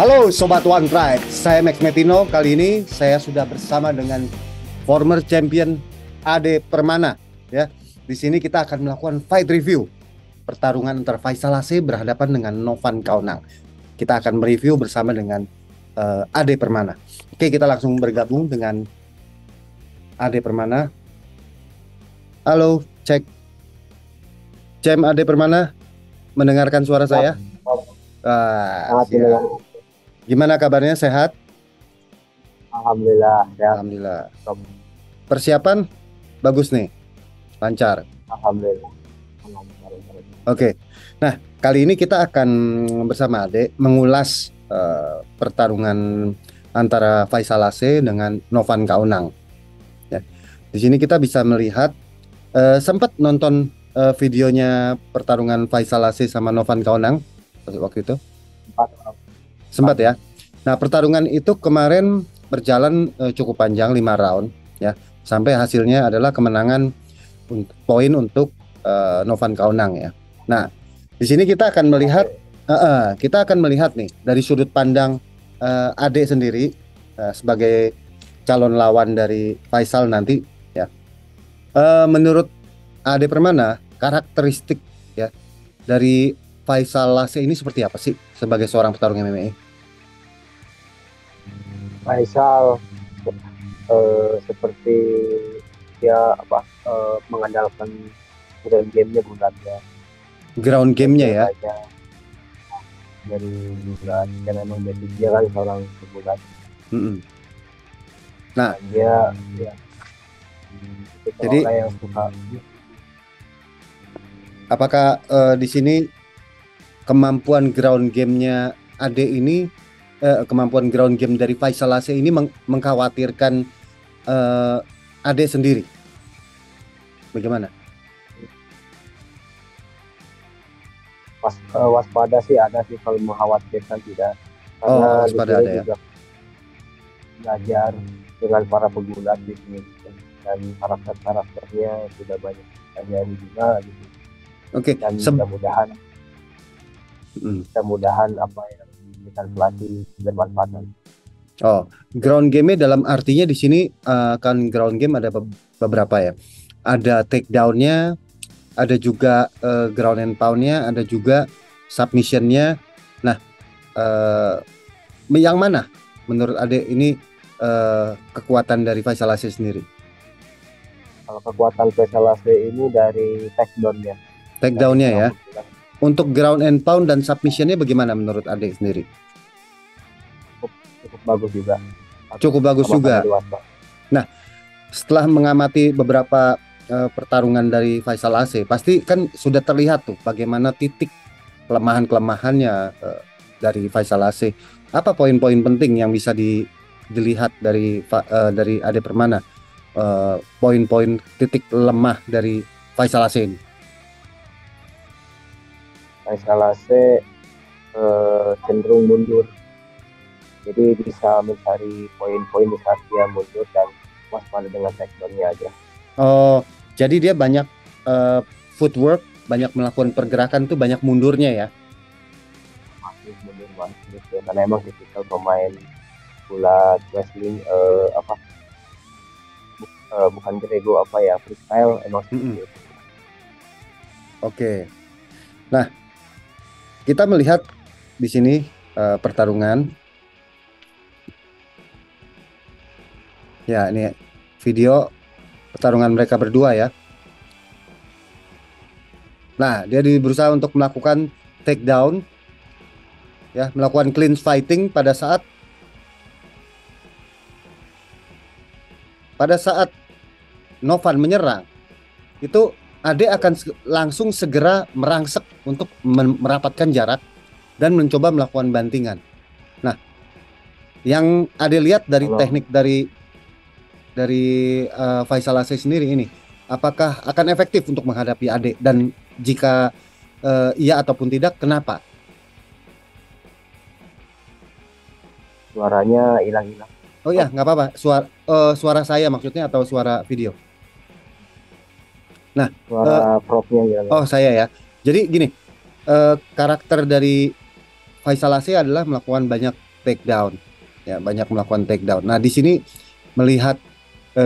Halo Sobat One Pride, saya Max Metino. Kali ini saya sudah bersama dengan former champion Ade Permana. Ya, di sini kita akan melakukan fight review pertarungan antara Faisal AC berhadapan dengan Novan Kaunang. Kita akan mereview bersama dengan Ade Permana. Oke, kita langsung bergabung dengan Ade Permana. Halo, cek. Cem Ade Permana, mendengarkan suara saya? Siap. Gimana kabarnya, sehat? Alhamdulillah. Ya. Alhamdulillah. Persiapan bagus nih, lancar. Alhamdulillah. Oke. Nah, kali ini kita akan bersama Ade mengulas pertarungan antara Faisal AC dengan Novan Kaunang. Ya. Di sini kita bisa melihat sempat nonton videonya pertarungan Faisal AC sama Novan Kaunang waktu itu. Sempat ya. Nah, pertarungan itu kemarin berjalan cukup panjang, 5 round ya. Sampai hasilnya adalah kemenangan poin untuk Novan Kaunang ya. Nah, di sini kita akan melihat nih dari sudut pandang Ade sendiri sebagai calon lawan dari Faisal nanti ya. Menurut Ade Permana, karakteristik ya dari Faisal AC ini seperti apa sih sebagai seorang petarung MMA? Faisal seperti dia mengandalkan ground game-nya bulat ya. Ground game-nya ya. Dari bulat, karena memang basic dia kan seorang bulat. Nah, dia jadi yang suka. Apakah di sini kemampuan ground game-nya Ade ini, kemampuan ground game dari Faisal AC ini mengkhawatirkan Ade sendiri? Bagaimana? Waspada sih ada sih, kalau mengkhawatirkan tidak. Karena waspada ada ya. Belajar dengan para pegulat di sini dan karakternya sudah banyak pelajari juga gitu. Oke. Dan mudah-mudahan apa yang diberikan pelatih bermanfaat. Ground game dalam artinya di sini kan ground game ada beberapa ya. Ada takedown-nya, ada juga ground and pound-nya, ada juga submission-nya. Nah, yang mana menurut Ade ini kekuatan dari Faisal AC sendiri? Kalau kekuatan Faisal AC ini dari takedown-nya. Takedown-nya ya. Untuk ground and pound dan submission-nya bagaimana menurut Ade sendiri? Cukup bagus juga. Cukup bagus juga. Nah, setelah mengamati beberapa pertarungan dari Faisal AC, pasti kan sudah terlihat tuh bagaimana titik kelemahan-kelemahannya dari Faisal AC. Apa poin-poin penting yang bisa dilihat dari Ade Permana? Poin-poin titik lemah dari Faisal AC ini. Faisal AC cenderung mundur, jadi bisa mencari poin-poin di saat dia mundur dan waspada dengan takedown-nya aja. Jadi dia banyak footwork, banyak melakukan pergerakan tuh banyak mundurnya ya. Masih mundur banget ya, karena emang tipikal pemain bulat wrestling bukan Grego freestyle emang seperti itu. Oke. Nah, kita melihat di sini pertarungan. Ya, ini video pertarungan mereka berdua ya. Nah, dia berusaha untuk melakukan takedown, ya, melakukan clean fighting pada saat Novan menyerang. Itu Ade akan langsung segera merangsek untuk merapatkan jarak dan mencoba melakukan bantingan. Nah, yang Ade lihat dari teknik dari Faisal AC sendiri ini, apakah akan efektif untuk menghadapi Ade, dan jika iya ataupun tidak, kenapa? Suaranya hilang-hilang. Oh ya, nggak apa-apa. Suara saya maksudnya atau suara video? Nah, eh, Suara profnya gimana? oh saya ya. Jadi gini, karakter dari Faisal AC adalah melakukan banyak takedown, ya banyak melakukan takedown. Nah di sini melihat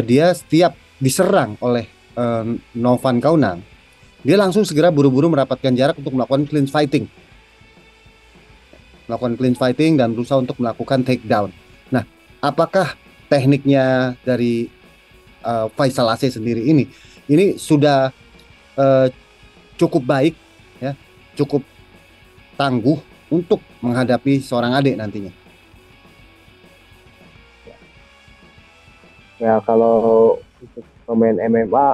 dia setiap diserang oleh eh, Novan Kaunang, dia langsung segera buru-buru merapatkan jarak untuk melakukan clean fighting dan berusaha untuk melakukan takedown. Nah, apakah tekniknya dari Faisal AC sendiri ini sudah eh, cukup baik, ya, cukup tangguh untuk menghadapi seorang adik nantinya? Ya kalau untuk pemain MMA,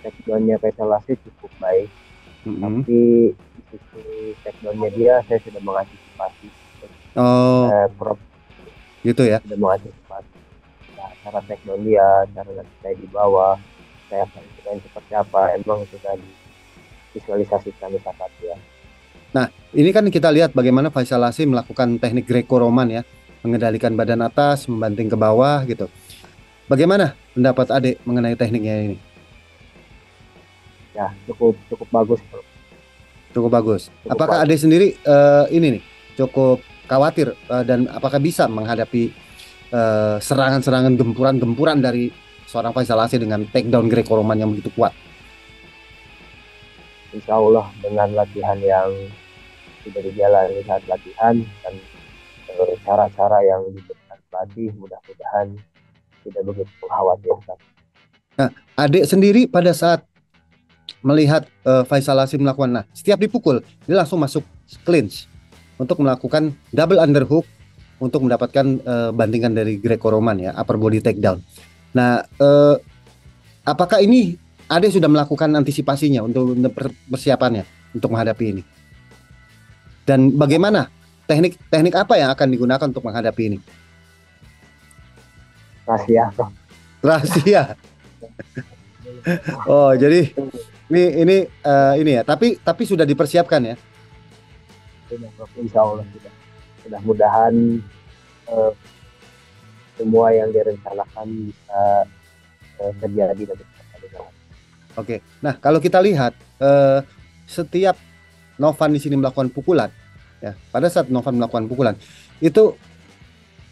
takedownnya Petalasi cukup baik. Mm-mm. Tapi di sisi takedownnya dia, saya sudah mengantisipasi. Oh, Prof gitu ya. sudah mengantisipasi. Nah, cara takedown dia, cara nanti saya di bawah, saya akan kirain seperti apa. Emang sudah divisualisasikan di saat dia. Nah, ini kan kita lihat bagaimana Faisal AC melakukan teknik Greco-Roman ya, mengendalikan badan atas, membanting ke bawah gitu. Bagaimana pendapat Ade mengenai tekniknya ini? Ya, cukup cukup bagus, bro. Cukup bagus. Cukup Apakah bagus. Ade sendiri ini nih cukup khawatir dan apakah bisa menghadapi serangan-serangan gempuran-gempuran dari seorang Faisal AC dengan takedown Greco-Roman yang begitu kuat? Insya Allah dengan latihan yang sudah dijalani saat latihan dan cara-cara yang diberikan pelatih, mudah-mudahan tidak begitu mengkhawatirkan. Nah, Ade sendiri pada saat melihat Faisal AC melakukan, nah setiap dipukul dia langsung masuk clinch untuk melakukan double underhook untuk mendapatkan bantingan dari Greco-Roman ya, upper body takedown. Nah, apakah ini Ade sudah melakukan antisipasinya untuk persiapannya untuk menghadapi ini? Dan bagaimana teknik apa yang akan digunakan untuk menghadapi ini? Rahasia. Rahasia. Oh, jadi ini ya, tapi sudah dipersiapkan ya. Insya Allah sudah. Mudah-mudahan eh, semua yang direncanakan bisa terjadi dan berjalan. Oke. Nah, kalau kita lihat setiap Novan di sini melakukan pukulan, ya, pada saat Novan melakukan pukulan, itu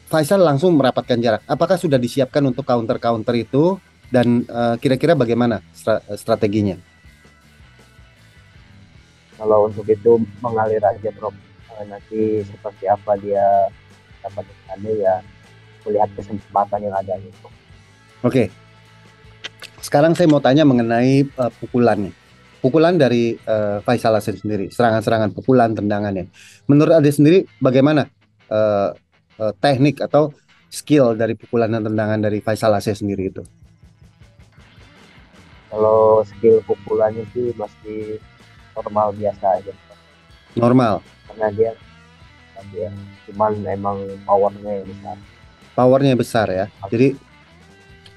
Faisal langsung merapatkan jarak. Apakah sudah disiapkan untuk counter itu dan kira-kira bagaimana strateginya? Kalau untuk itu mengalir aja, Bro. Nanti seperti apa dia dapat ya melihat kesempatan yang ada itu. Oke. Sekarang saya mau tanya mengenai pukulannya. Pukulan dari Faisal Hasan sendiri, serangan-serangan pukulan, tendangannya. Menurut Ade sendiri, bagaimana teknik atau skill dari pukulan dan tendangan dari Faisal Hasan sendiri itu? Kalau skill pukulannya sih masih normal biasa aja, Normal. karena dia cuman emang powernya yang besar. Powernya besar ya. Jadi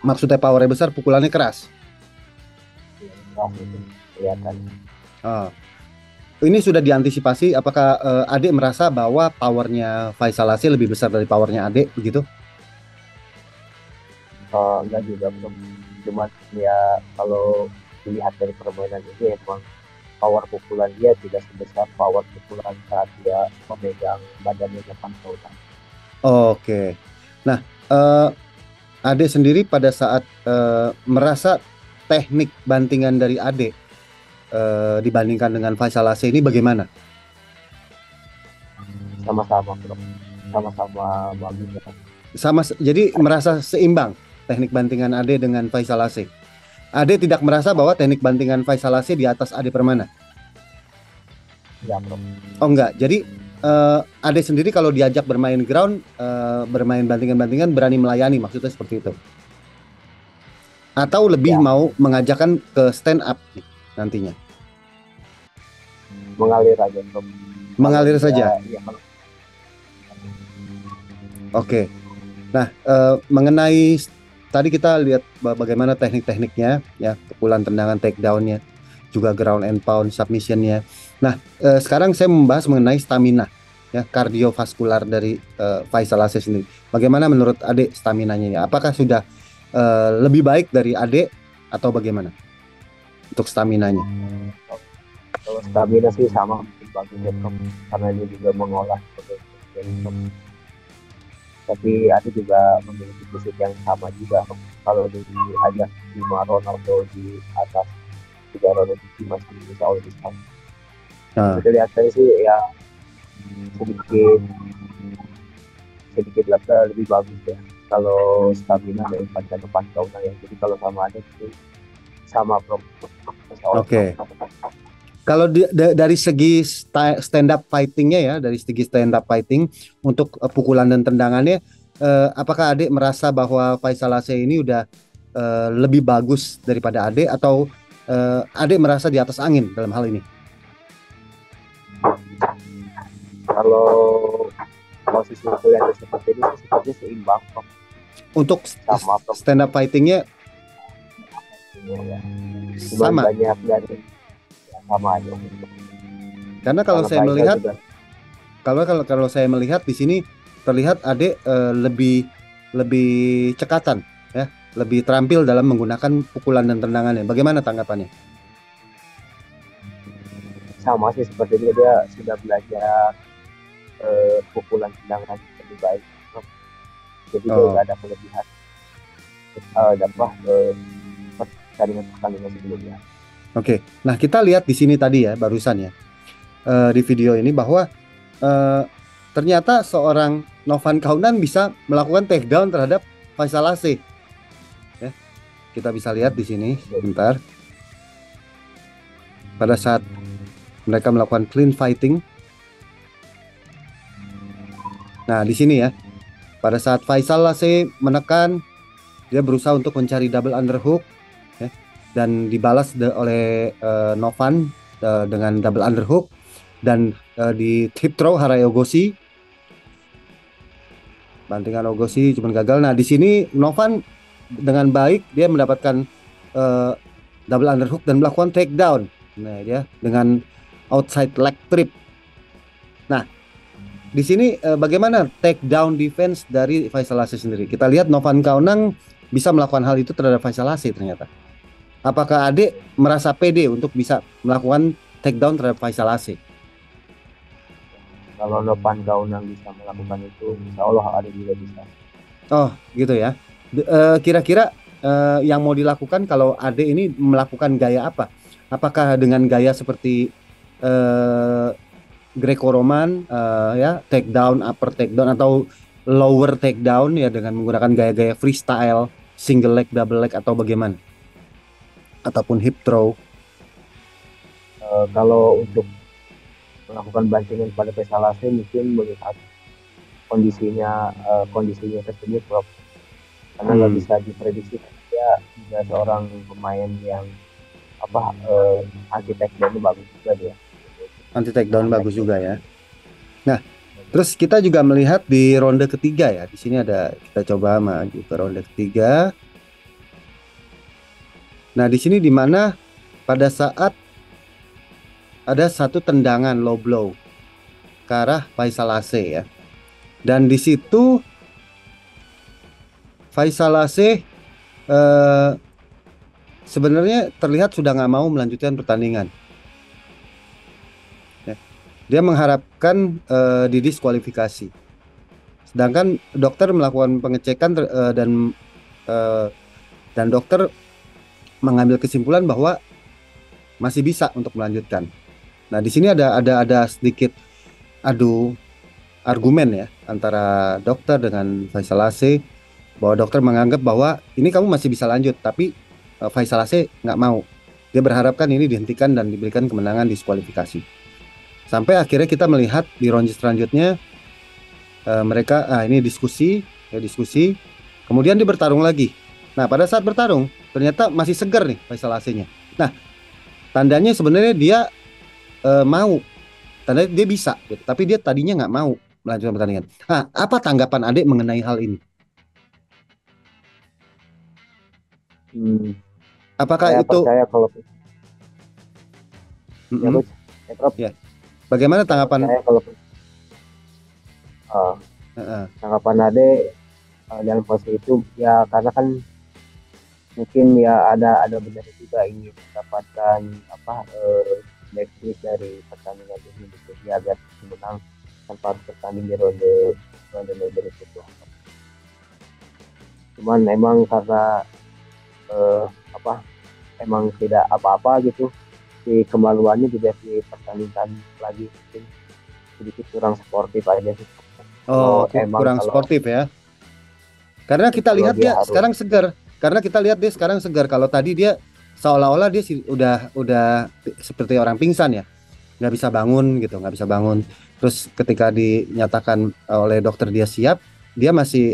maksudnya powernya besar, pukulannya keras. Keras itu kelihatan. Oh. Ini sudah diantisipasi. Apakah Ade merasa bahwa powernya Faisal Hasan lebih besar dari powernya Ade begitu? Enggak juga, belum. Cuman ya kalau dilihat dari permainan ini emang power pukulan dia tidak sebesar power pukulan saat dia memegang badannya depan ke utara. Oke. Nah, Ade sendiri pada saat merasa teknik bantingan dari Ade dibandingkan dengan Faisal AC ini bagaimana? Sama-sama, bro. Sama-sama bagus ya. Jadi merasa seimbang teknik bantingan Ade dengan Faisal AC. Ade tidak merasa bahwa teknik bantingan Faisal AC di atas Ade Permana. Ya, bro. Oh enggak. Jadi Ade sendiri kalau diajak bermain ground, bermain bantingan-bantingan berani melayani, maksudnya seperti itu. Atau lebih Ya. mau mengajakkan ke stand up nantinya. Mengalir aja, bro. Mengalir saja. Ya, Oke. Nah, mengenai tadi kita lihat bagaimana teknik-tekniknya, ya, pukulan, tendangan, takedown-nya, juga ground and pound, submission-nya. Nah, sekarang saya membahas mengenai stamina, ya, kardiovaskular dari Faisal Hasan sendiri. Bagaimana menurut Ade staminanya? Ya? Apakah sudah lebih baik dari Ade atau bagaimana? untuk staminanya. Kalau stamina sih sama mungkin bagus ya Prof. Karena dia juga mengolah sebagai tapi ada juga memiliki fisik yang sama juga kalau diajak di Ronaldo di atas 3 Ronaldo masih bisa lebih sama. Nah, Kelihatannya sih ya sedikit sedikit lebih bagus ya kalau stamina daripada depan gawang ya. Jadi kalau sama ada itu sama Prof. oke. Kalau dari segi stand up fightingnya ya, dari segi stand up fighting untuk pukulan dan tendangannya, apakah Ade merasa bahwa Faisal Ase ini udah lebih bagus daripada Ade, atau Ade merasa di atas angin dalam hal ini? Kalau posisi kelihatan seperti ini sepertinya seimbang Prof. Untuk Sama Prof. stand up fightingnya Ya. Cuman sama. banyak dari sama aja. Karena kalau saya melihat, kalau saya melihat di sini terlihat Ade lebih cekatan ya, lebih terampil dalam menggunakan pukulan dan tendangannya. Bagaimana tanggapannya? Sama sih seperti dia sudah belajar pukulan tendangan lebih baik. Jadi dia nggak ada kelebihan pertandingan sebelumnya. Oke, nah kita lihat di sini tadi ya barusan ya di video ini bahwa ternyata seorang Novan Kaunan bisa melakukan takedown terhadap Faisal Ase. Ya, kita bisa lihat di sini sebentar. Pada saat mereka melakukan clean fighting. Nah di sini ya, pada saat Faisal Ase menekan, dia berusaha untuk mencari double underhook ya, dan dibalas oleh Novan dengan double underhook, dan di hip throw Harai Ogoshi, bantingan Ogoshi cuma gagal. Nah di sini Novan dengan baik dia mendapatkan double underhook dan melakukan takedown. Nah dia dengan outside leg trip. Nah di sini bagaimana takedown defense dari Faisal Ase sendiri? Kita lihat Novan Kaunang bisa melakukan hal itu terhadap Faisal Ase ternyata. Apakah Ade merasa pede untuk bisa melakukan takedown terhadap Faisal Ase? Kalau Novan Kaunang bisa melakukan itu, insya Allah Ade juga bisa. Oh gitu ya. Kira-kira yang mau dilakukan kalau Ade ini melakukan gaya apa? Apakah dengan gaya seperti Greco-Roman ya, takedown, upper takedown, atau lower takedown ya dengan menggunakan gaya-gaya freestyle, single leg, double leg, atau bagaimana? Ataupun hip throw? Kalau untuk melakukan bantingan pada Faisal Ase mungkin melihat kondisinya tersebut Prof. Karena nggak bisa diprediksi dia seorang pemain yang anti takedown bagus juga dia. Anti takedown bagus juga ya. Nah, terus kita juga melihat di ronde ketiga ya. Di sini ada, kita coba maju ke ronde ketiga. Nah, di sini di mana pada saat ada satu tendangan low blow ke arah Faisal Ase ya. Dan di situ Faisal Ase sebenarnya terlihat sudah nggak mau melanjutkan pertandingan. Dia mengharapkan didiskualifikasi. Sedangkan dokter melakukan pengecekan dan dokter mengambil kesimpulan bahwa masih bisa untuk melanjutkan. Nah, di sini ada sedikit adu argumen ya antara dokter dengan Faisal Ase, bahwa dokter menganggap bahwa ini kamu masih bisa lanjut, tapi Faisal Ase nggak mau. Dia berharapkan ini dihentikan dan diberikan kemenangan diskualifikasi. Sampai akhirnya kita melihat di ronde selanjutnya mereka ini diskusi, kemudian dia bertarung lagi. Nah, pada saat bertarung ternyata masih segar nih Faisal Ase-nya. Nah, tandanya sebenarnya dia mau, tandanya dia bisa, gitu. Tapi dia tadinya nggak mau melanjutkan pertandingan. Nah, apa tanggapan Adek mengenai hal ini? Apakah saya itu? percaya kalau ya, bagaimana tanggapan? Saya kalau tanggapan Ade dalam posisi itu ya karena kan mungkin ya ada benar juga ingin mendapatkan backflip dari pertandingan ini gitu ya, agar menang tanpa harus bertanding di ronde berikutnya. Cuman emang karena eh, apa emang tidak apa-apa gitu, si kemaluannya juga dipertandingkan lagi, mungkin sedikit kurang sportif aja sih. Oh, kurang Kalau sportif ya. Karena kita kalau lihat dia dia harus sekarang segar. Karena kita lihat dia sekarang segar. Kalau tadi dia seolah-olah dia udah seperti orang pingsan ya, nggak bisa bangun gitu, nggak bisa bangun. Terus ketika dinyatakan oleh dokter dia siap, dia masih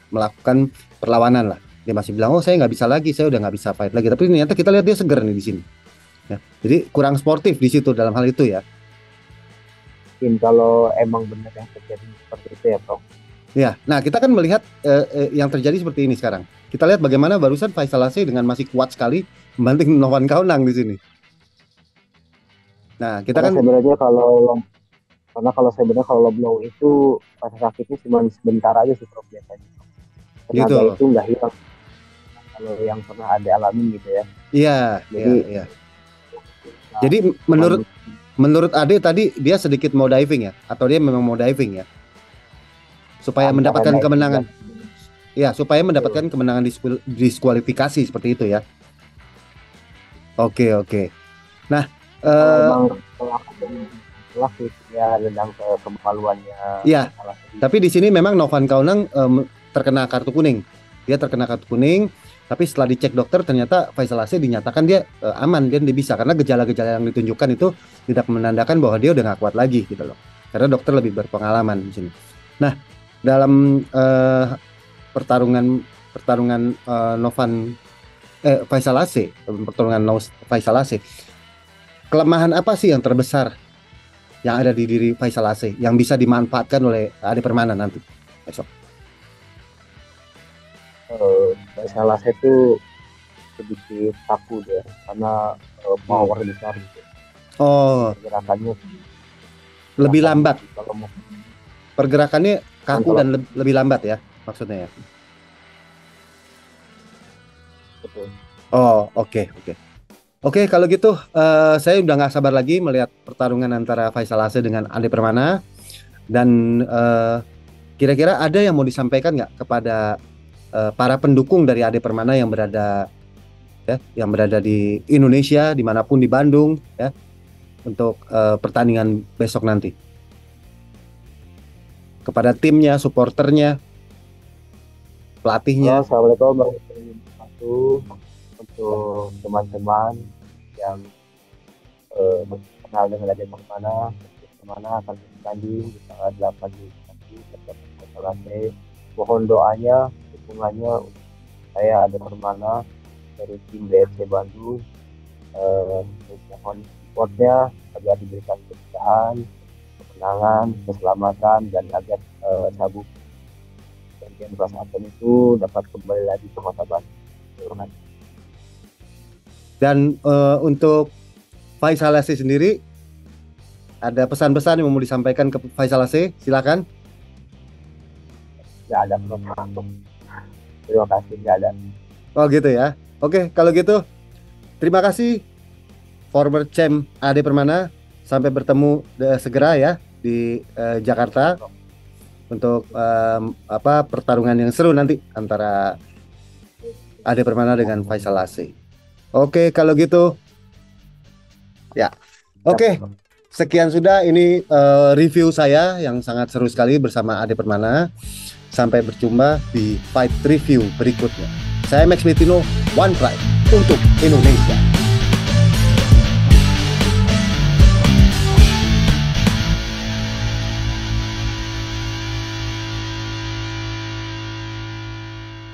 melakukan perlawanan lah. Dia masih bilang, oh saya nggak bisa lagi, saya udah nggak bisa fight lagi. Tapi ternyata kita lihat dia segar nih di sini. Ya. Jadi kurang sportif di situ dalam hal itu ya. mungkin kalau emang benar yang terjadi seperti itu ya Bro. Ya, nah kita kan melihat yang terjadi seperti ini sekarang. Kita lihat bagaimana barusan Faisal Asih dengan masih kuat sekali membanting Novan Kaunang di sini. Nah, kita kan Karena kalau sebenarnya kalau blow itu rasa sakitnya cuma sebentar aja sih Prof, biasanya. Tenaga gitu. itu nggak hilang kalau yang pernah ada alamin gitu ya. Iya, iya, Jadi iya. nah, Jadi menurut cuman menurut Ade tadi dia sedikit mau diving ya, atau dia memang mau diving ya, supaya antara mendapatkan diving dan kemenangan. Ya, supaya mendapatkan kemenangan diskualifikasi seperti itu ya. Oke, oke. Nah, kalau eh emang pelaku ya tentang kemaluannya ya, salah satu. tapi di sini memang Novan Kaunang terkena kartu kuning. Dia terkena kartu kuning, tapi setelah dicek dokter ternyata Faisal Asih dinyatakan dia aman, dia bisa karena gejala-gejala yang ditunjukkan itu tidak menandakan bahwa dia udah nggak kuat lagi gitu loh. Karena dokter lebih berpengalaman di sini. Nah, dalam pertarungan pertarungan Faisal Asih, Faisal Asih, kelemahan apa sih yang terbesar yang ada di diri Faisal Asih yang bisa dimanfaatkan oleh Ade Permana nanti besok? Salah satu sedikit takut ya, karena power besar gitu. Oh, Gerakannya lebih lambat. kalau mau Pergerakannya kaku kalau dan lebih lambat ya, maksudnya ya. betul. Oh, oke, oke. Oke, kalau gitu saya udah nggak sabar lagi melihat pertarungan antara Faisal Asih dengan Ade Permana. Dan kira-kira ada yang mau disampaikan nggak kepada para pendukung dari Ade Permana yang berada di Indonesia, dimanapun di Bandung ya, untuk pertandingan besok nanti? Kepada timnya, supporternya, pelatihnya. Assalamualaikum warahmatullahi wabarakatuh untuk teman-teman yang kenal dengan Raden Permana akan bertanding di tanggal 8 Juli nanti terdapat Persela. Mohon doanya, dukungannya untuk saya Raden Permana dari tim BFC Bandung. Mohon supportnya agar diberikan kemudahan, kemenangan, keselamatan, dan agar sabuk bagian perasaan itu dapat kembali lagi ke kota Bandung. Dan untuk Faisal Asih sendiri, ada pesan-pesan yang mau disampaikan ke Faisal Asih? Silakan. Nggak ada problem. Terima kasih, nggak ada. Oh gitu ya. Oke, kalau gitu terima kasih former champ Ade Permana. Sampai bertemu segera ya di Jakarta untuk pertarungan yang seru nanti antara Ade Permana dengan Faisal Asih. Oke, kalau gitu ya. Oke, sekian sudah ini review saya yang sangat seru sekali bersama Ade Permana. Sampai berjumpa di fight review berikutnya. Saya Max Mitino, One Pride untuk Indonesia.